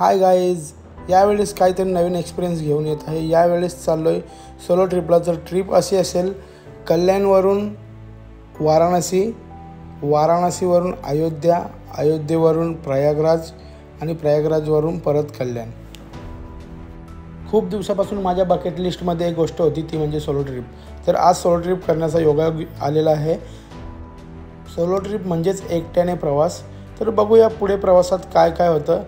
Hi guys, यावेळेस काहीतरी नवीन experience घेऊन येत आहे। यावेळेस चाललो आहे सोलो ट्रिपला। तर ट्रिप अशी असेल, कल्याणवरून वाराणसी, वाराणसीवरून अयोध्या, अयोध्येवरून प्रयागराज आणि प्रयागराजवरून परत कल्याण। खूप दिवसापासून माझ्या बकेट लिस्टमध्ये एक गोष्ट होती, ती म्हणजे सोलो ट्रिप। तर आज सोलो ट्रिप करण्याचा योग आलेला आहे। सोलो ट्रिप म्हणजेच एकट्याने प्रवास। तर बघूया पुढे प्रवासात काय काय होतं,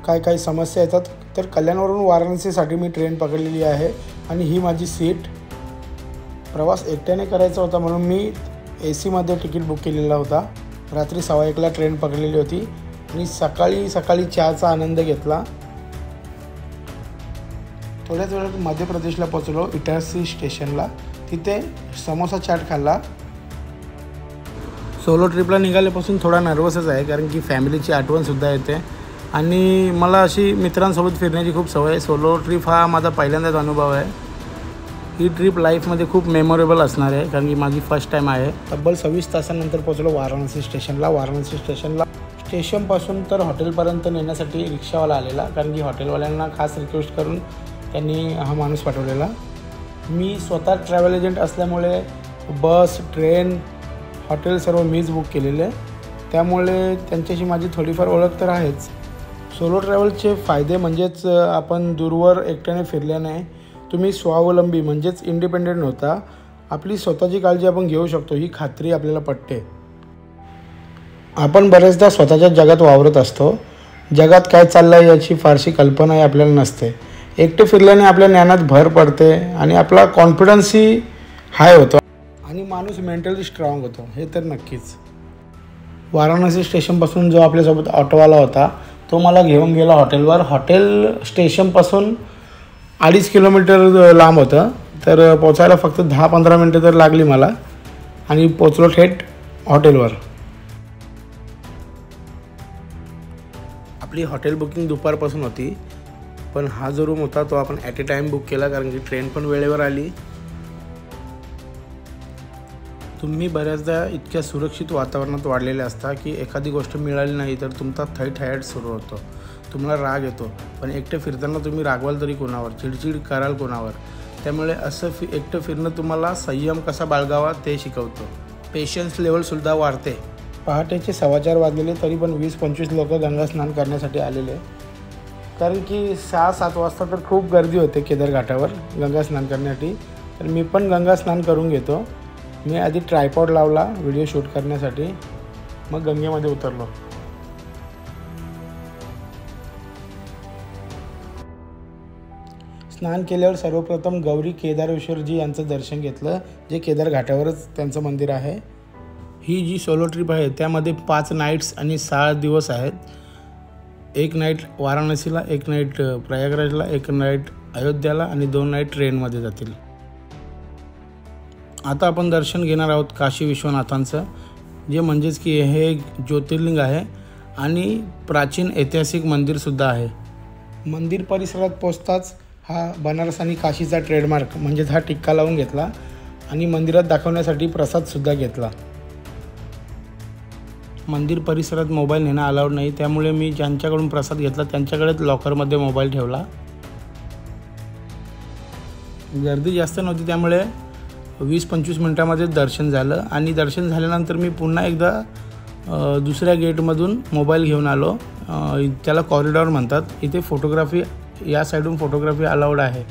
काय काय समस्या येतात। तर कल्याणवरून वाराणसीसाठी मी ट्रेन पकडलेली आहे आणि ही माझी सीट। प्रवास एकट्याने करायचा होता म्हणून मी AC मध्ये तिकीट बुक केलेला होता। रात्री 1:15ला ट्रेन पकडलेली होती आणि सकाळी चहाचा आनंद घेतला। थोड्याच वेळात मध्य प्रदेशला पोहोचलो, इटारसी स्टेशनला। तिथे समोसा चाट खाल्ला। सोलो ट्रिपला निघाल्यापासून थोडा नर्वसच आहे, कारण की फॅमिलीची आठवणसुद्धा येते आणि मला अशी मित्रांसोबत फिरण्याची खूप सवय आहे। सोलो ट्रिप हा माझा पहिल्यांदाच अनुभव आहे। ही ट्रिप लाईफमध्ये खूप मेमोरेबल असणार आहे, कारण की माझी फर्स्ट टाईम आहे। तब्बल 26 तासानंतर पोहोचलो वाराणसी स्टेशनला। वाराणसी स्टेशनपासून तर हॉटेलपर्यंत नेण्यासाठी रिक्षावाला आलेला, कारण की हॉटेलवाल्यांना खास रिक्वेस्ट करून त्यांनी हा माणूस पाठवलेला। मी स्वतः ट्रॅव्हल एजंट असल्यामुळे बस, ट्रेन, हॉटेल सर्व मीच बुक केलेले, त्यामुळे त्यांच्याशी माझी थोडीफार ओळख तर आहेच। सोलो ट्रॅव्हलचे फायदे म्हणजेच आपण दूरवर एकट्याने फिरल्याने तुम्ही स्वावलंबी म्हणजेच इंडिपेंडेंट होता। आपली स्वतःची काळजी आपण घेऊ शकतो, ही खात्री आपल्याला पटते। आपण बरेचदा स्वतःच्या जगात वावरत असतो, जगात काय चाललं आहे याची फारशी कल्पनाही आपल्याला नसते। एकटे फिरल्याने आपल्या ज्ञानात भर पडते आणि आपला कॉन्फिडन्सही हाय होतो आणि माणूस मेंटली स्ट्रॉंग होतो, हे तर नक्कीच। वाराणसी स्टेशनपासून जो आपल्यासोबत ऑटोवाला होता तो मला घेऊन गेला हॉटेलवर। हॉटेल स्टेशनपासून 2.5 किलोमीटर लांब होतं, तर पोचायला फक्त 10-15 मिनटं तर लागली मला आणि पोचलो थेट हॉटेलवर। आपली हॉटेल बुकिंग दुपारपासून होती, पण हा जो रूम होता तो आपण ॲट ए टाईम बुक केला, कारण की ट्रेन पण वेळेवर आली। तुम्ही बऱ्याचदा इतक्या सुरक्षित वातावरणात वाढलेले असता की एखादी गोष्ट मिळाली नाही तर तुमचा थैट सुरू होतो, तुम्हाला राग येतो। पण एकटे फिरताना तुम्ही रागवाल तरी कोणावर, चिडचिड कराल कोणावर। त्यामुळे असं एकटं फिरणं तुम्हाला संयम कसा बाळगावा ते शिकवतं। पेशन्स लेवलसुद्धा वाढते। पहाटेचे 4:15 वाजलेले, तरी पण 20-25 लोक गंगा स्नान करण्यासाठी आलेले, कारण की 6-7 वाजता तर खूप गर्दी होते केदार घाटावर गंगा स्नान करण्यासाठी। तर मी पण गंगा स्नान करून घेतो। मी आधी ट्रायपॉड लावला व्हिडिओ शूट करण्यासाठी, मग गंगेमध्ये उतरलो। स्नान केल्यावर सर्वप्रथम गौरी केदारेश्वरजी यांचं दर्शन घेतलं, जे केदार घाटावरच त्यांचं मंदिर आहे। ही जी सोलो ट्रिप आहे त्यामध्ये 5 नाईट्स आणि 6 दिवस आहेत। 1 नाईट वाराणसीला, 1 नाईट प्रयागराजला, 1 नाईट अयोध्याला आणि 2 नाईट ट्रेनमध्ये जातील। आता आपण दर्शन घेणार आहोत काशी विश्वनाथांचं, जे म्हणजेच की हे एक ज्योतिर्लिंग आहे आणि प्राचीन ऐतिहासिक मंदिरसुद्धा आहे। मंदिर परिसरात पोचताच हा बनारस आणि काशीचा ट्रेडमार्क म्हणजेच हा टिक्का लावून घेतला आणि मंदिरात दाखवण्यासाठी प्रसादसुद्धा घेतला। मंदिर परिसरात मोबाईल नेणं अलाउड नाही, त्यामुळे मी ज्यांच्याकडून प्रसाद घेतला त्यांच्याकडेच लॉकरमध्ये मोबाईल ठेवला। गर्दी जास्त नव्हती, त्यामुळे 20-25 मिनटामध्ये दर्शन झालं आणि दर्शन झाल्यानंतर मी पुन्हा एकदा दुसऱ्या गेटमधून मोबाईल घेऊन आलो। त्याला कॉरिडॉर म्हणतात। इथे फोटोग्राफी, या साईडून फोटोग्राफी अलाउड आहे।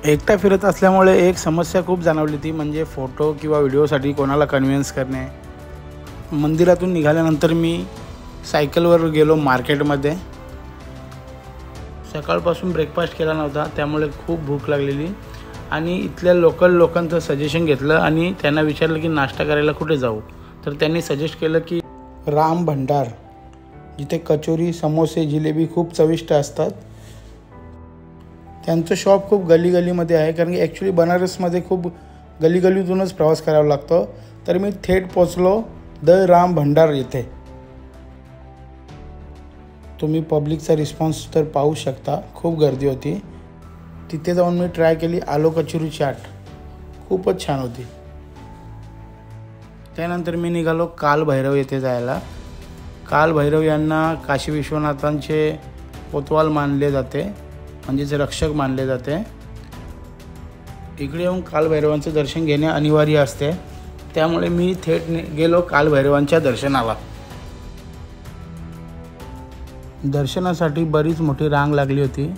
एकटा फिरत असल्यामुळे एक समस्या खूप जाणवली, ती म्हणजे फोटो किंवा व्हिडिओसाठी कोणाला कन्व्हिन्स करणे। मंदिरातून निघाल्यानंतर मी सायकलवर गेलो मार्केटमध्ये। सकाळपासून ब्रेकफास्ट केला नव्हता, त्यामुळे खूप भूक लागलेली आणि इथल्या लोकल लोकांचं सजेशन घेतलं आणि त्यांना विचारलं की नाश्ता करायला कुठे जाऊ। तर त्यांनी सजेस्ट केलं की राम भंडार, जिथे कचोरी, समोसे, जिलेबी खूप चविष्ट असतात। त्यांचं शॉप खूप गलीमध्ये आहे, कारण की ॲक्च्युली बनारसमध्ये खूप गलीतूनच प्रवास करावा लागतो। तर मी थेट पोचलो द राम भंडार येथे। तुम्ही पब्लिकचा रिस्पॉन्स तर पाहू शकता, खूप गर्दी होती। तिथे जाऊन मी ट्राय केली आलू कचोरी चाट, खूपच छान होती। त्यानंतर मी निघालो कालभैरव येथे जायला. कालभैरव यांना काशी विश्वनाथांचे कोतवाल मानले जाते, म्हणजेच रक्षक मानले जाते. इकडे येऊन कालभैरवांचे दर्शन घेणे अनिवार्य असते, त्यामुळे मी थेट गेलो कालभैरवांच्या दर्शनाला. दर्शनासाठी बरीच मोठी रांग लागली होती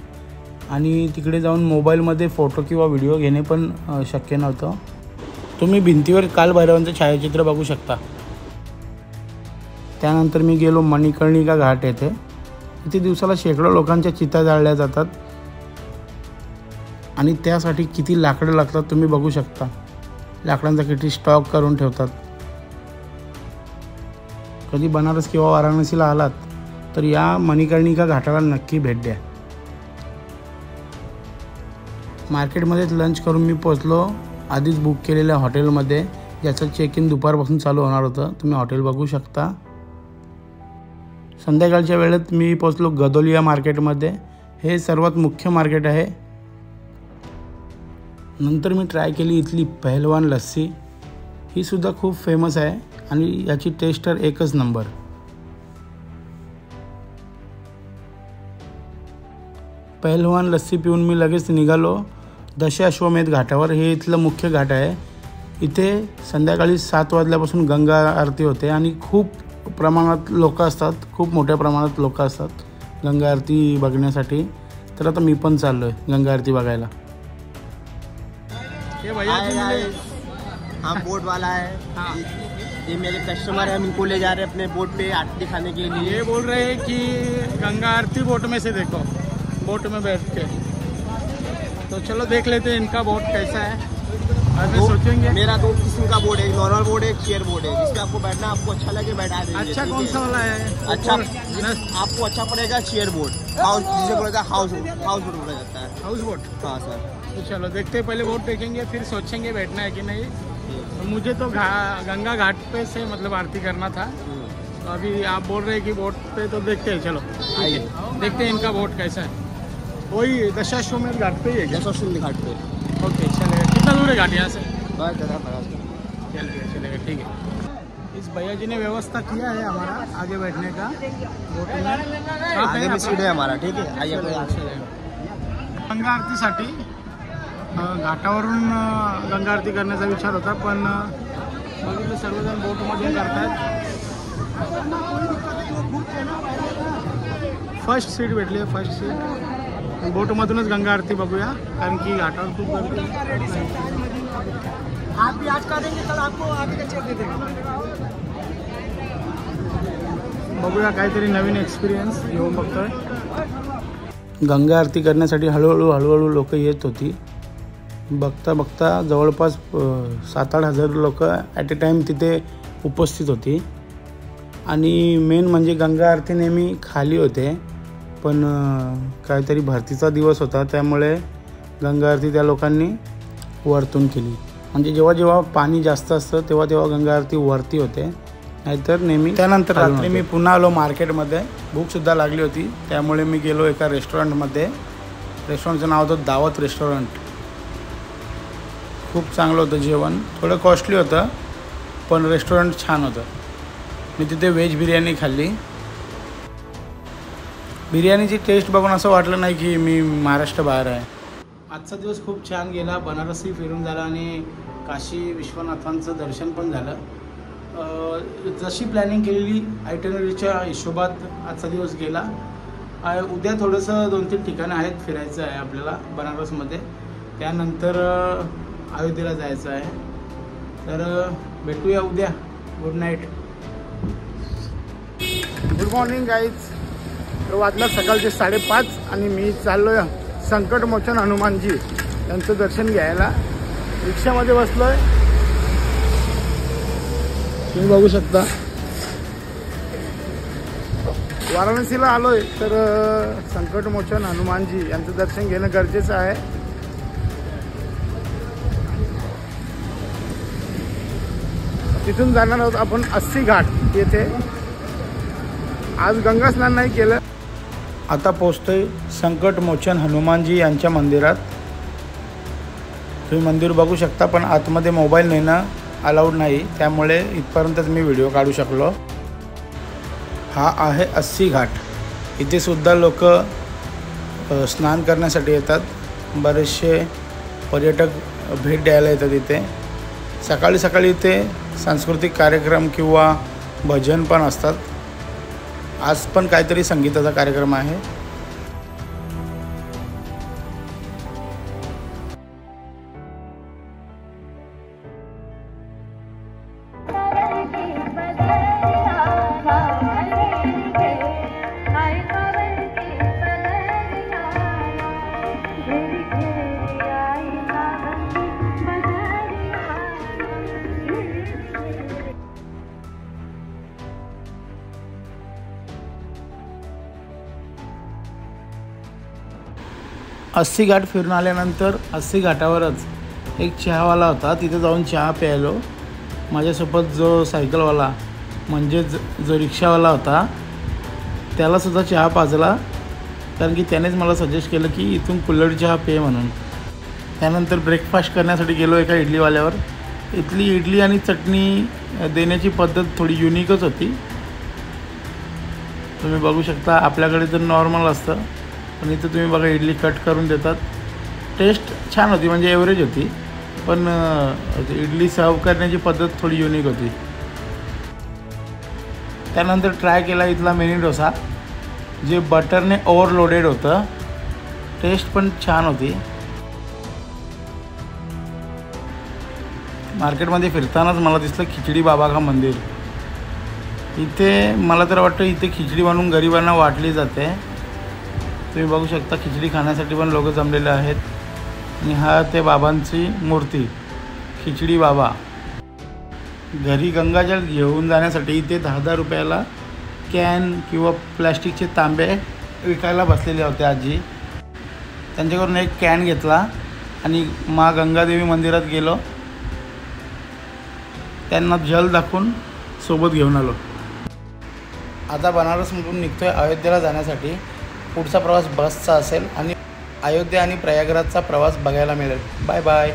आणि तिकडे जाऊन मोबाईलमध्ये फोटो किंवा व्हिडिओ घेणे पण शक्य नव्हतं. तुम्ही भिंतीवर कालभैरवांचं छायाचित्र बघू शकता. त्यानंतर मी गेलो मणिकर्णिका घाट येथे. इथे दिवसाला शेकडो लोकांच्या चिता जाळल्या जातात आणि त्यासाठी किती लाकडं लागतात तुम्ही बघू शकता. लाकडांचा किती स्टॉक करून ठेवतात. कधी बनारस किंवा वाराणसीला आलात तर या मणिकर्णिका घाटाला नक्की भेट द्या. मार्केटमध्येच लंच करून मी पोचलो आधीच बुक केलेल्या हॉटेलमध्ये, ज्याचं चेक इन दुपारपासून चालू होणार होतं. तुम्ही हॉटेल बघू शकता. संध्याकाळच्या वेळेत मी पोचलो गदोलिया मार्केटमध्ये. हे सर्वात मुख्य मार्केट आहे. नंतर मी ट्राय केली इथली पहलवान लस्सी. ही सुद्धा खूप फेमस आहे आणि याची टेस्ट तर एकच नंबर. पहलवान लस्सी पिऊन मी लगेच निघालो दशाश्वमेध घाटावर. हे इथलं मुख्य घाट आहे. इथे संध्याकाळी 7 वाजल्यापासून गंगा आरती होते आणि खूप प्रमाणात लोक असतात, खूप मोठ्या प्रमाणात लोक असतात गंगा आरती बघण्यासाठी. तर आता मी पण चाललो आहे गंगा आरती बघायला. ये भैया हम बोट वाला है। हाँ। ये मेरे कस्टमर है, हम इनको ले जा रहे हैं अपने बोट पे आरती दिखाने के लिए। ये बोल रहे हैं कि गंगा आरती बोट में से देखो, बोट में बैठ के। तो चलो देख लेते हैं इनका बोट कैसा है। सोचेंगे मेरा 2 किस्म का बोर्ड है, नॉर्मल बोर्ड है, एक चेयर बोर्ड है, जिसमें आपको बैठना आपको अच्छा लगे बैठा देंगे। अच्छा कौन सा वाला है? अच्छा आपको अच्छा पड़ेगा चेयर बोर्ड, हाउस जिसे बोलेगा हाउस बोट बोला जाता है। हाउस बोट? हाँ सर। तो चलो देखते हैं, पहले बोट देखेंगे फिर सोचेंगे बैठना है कि नहीं। तो मुझे तो गंगा घाट पे से मतलब आरती करना था, तो अभी आप बोल रहे हैं कि बोट पे, तो देखते हैं। चलो आइए देखते हैं इनका बोट कैसा है। वही दशाश्वमेध घाट पे ही है? दशाश्वमेध घाट पे। ओके चलेगा। कितना दूर है घाट यहाँ से? चलिए चलेगा, ठीक है। इस भैया जी ने व्यवस्था किया है हमारा आगे बैठने का बोट में। आगे में सीट है हमारा, ठीक है आइए। गंगा आरतीसाठी घाटावरून गंगा आरती करण्याचा विचार होता, पण बघितलं सर्वजण बोटमधून करतात। फर्स्ट सीट भेटली आहे, फर्स्ट सीट। बोटमधूनच गंगा आरती बघूया, कारण की घाटावर खूप गर्दी आहे। आप भी आज का देंगे, कल आपको आगे का चेक दे देंगे। बघूया काहीतरी नवीन एक्सपिरियन्स घेऊन बघतोय। गंगा आरती करण्यासाठी हळूहळू लोक येत होती। बघता बघता जवळपास 7-8 हजार लोक ॲट अ टाईम तिथे उपस्थित होती। आणि मेन म्हणजे गंगा आरती नेहमी खाली होते, पण काहीतरी भरतीचा दिवस होता, त्यामुळे गंगा आरती त्या लोकांनी वरतून केली। म्हणजे जेव्हा जेव्हा पाणी जास्त असतं तेव्हा तेव्हा गंगा आरती वरती होते, नाहीतर नेहमी। त्यानंतर रात्री मी पुन्हा आलो मार्केटमध्ये। भूकसुद्धा लागली होती, त्यामुळे मी गेलो एका रेस्टॉरंटमध्ये। रेस्टॉरंटचं नाव होतं दावत रेस्टॉरंट। खूप चांगलं होतं जेवण, थोडं कॉस्टली होतं, पण रेस्टॉरंट छान होतं। मी तिथे व्हेज बिर्याणी खाल्ली। बिर्याणीची टेस्ट बघून असं वाटलं नाही की मी महाराष्ट्र बाहेर आहे। आजचा दिवस खूप छान गेला। बनारसी फिरून झाला आणि काशी विश्वनाथांचं दर्शन पण झालं। जशी प्लॅनिंग केलेली आयटनरीच्या हिशोबात आजचा दिवस गेला। उद्या थोडंसं 2-3 ठिकाणं आहेत फिरायचं आहे आपल्याला बनारसमध्ये, त्यानंतर अयोध्येला जायचं आहे। तर भेटूया उद्या। Good night. Good morning guys. तर वाजला सकाळचे 5:30 आणि मी चाललो आहे संकटमोचन हनुमानजी यांचं दर्शन घ्यायला। रिक्षामध्ये बसलोय, तुम्ही बघू शकता। वाराणसीला आलोय तर संकटमोचन हनुमानजी यांचं दर्शन घेणं गरजेचं आहे। तिथून जाणार आहोत आपण 80 घाट येथे। आज गंगा स्नान नाही केलं। आता पोहोचतोय संकटमोचन हनुमानजी यांच्या मंदिरात। तुम्ही मंदिर बघू शकता, पण आतमध्ये मोबाईल नेणं अलाउड नाही, त्यामुळे इथपर्यंतच मी व्हिडिओ काढू शकलो। हा आहे अस्सी घाट। इथे सुद्धा लोक स्नान करण्यासाठी येतात। बरेचसे पर्यटक भेट द्यायला येतात इथे। सकाळी सकाळी इथे सांस्कृतिक कार्यक्रम किंवा भजन पण असतात। आज पण काहीतरी संगीताचा कार्यक्रम आहे। अस्सी घाट फिरून आल्यानंतर अस्सी घाटावरच एक चहावाला होता, तिथे जाऊन चहा प्यायलो। माझ्यासोबत जो सायकलवाला म्हणजे जो रिक्षावाला होता त्यालासुद्धा चहा पाजला, कारण की त्यानेच मला सजेस्ट केलं की इथून कुल्हड चहा पे म्हणून। त्यानंतर ब्रेकफास्ट करण्यासाठी गेलो एका इडलीवाल्यावर। इथली इडली आणि चटणी देण्याची पद्धत थोडी युनिकच होती। तुम्ही बघू शकता, आपल्याकडे तर नॉर्मल असतं, पण इथं तुम्ही बघा इडली कट करून देतात। टेस्ट छान होती, म्हणजे एव्हरेज होती, पण इडली सर्व करण्याची पद्धत थोडी युनिक होती। त्यानंतर ट्राय केला इथला मिनी डोसा, जे बटरने ओव्हरलोडेड होतं। टेस्ट पण छान होती। मार्केटमध्ये फिरतानाच मला दिसलं खिचडी बाबा का मंदिर। इथे मला तर वाटतं इथे खिचडी बनवून गरिबांना वाटली जाते। तुम्ही बघू शकता खिचडी खाण्यासाठी पण लोक जमलेले आहेत। आणि हा ते बाबांची मूर्ती खिचडी बाबा। घरी गंगाजल घेऊन जाण्यासाठी इथे 10-10 रुपयाला कॅन किंवा प्लॅस्टिकचे तांबे विकायला बसलेले होते आजी। त्यांच्याकडून एक कॅन घेतला आणि माँ गंगादेवी मंदिरात गेलो, त्यांना जल दाखवून सोबत घेऊन आलो। आता बनारसमधून निघतोय अयोध्येला जाण्यासाठी। पुढचा प्रवास बसचा असेल आणि अयोध्या आणि प्रयागराजचा प्रवास बघायला मिळेल। Bye bye.